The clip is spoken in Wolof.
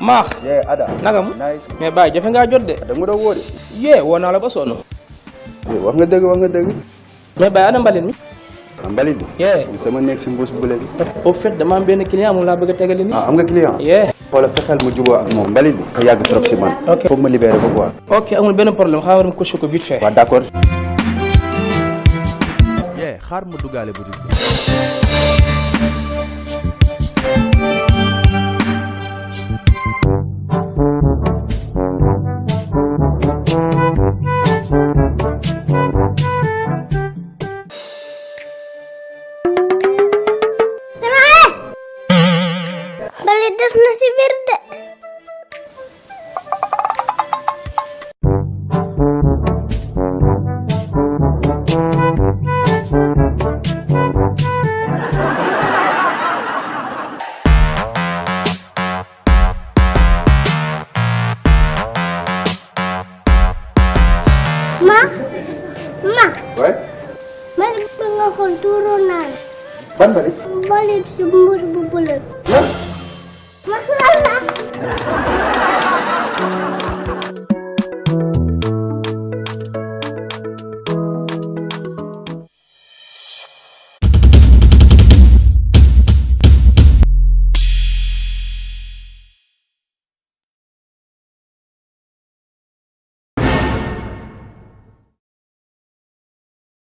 maax. Ada. naka mu. nice. mais Baye jafe ngaa jot de. da nga doon woo de. woo naa la ba sonn. wax nga dëgg. mais Baye ana mbalit mi. mbalit bi. sama nekk si mbuus bu léegi. au fait dama am benn client moom laa bëgg a tegali nii. am nga client. xoolal fexeel mu jubóo ak moom mbalit bi. ka yàgg trop si man. ok foog ma libéré ko quoi. ok amul benn problème xaaral ma coché ko vite fait. waaw d'accord. xaar ma duggaale boutique bi. Mbalit des na si biir de. Ma. Ouais. Mbalit ba nga xool tuuru naan. ban mbalit. Mbalit si mbuus bu bële. lan. Masala.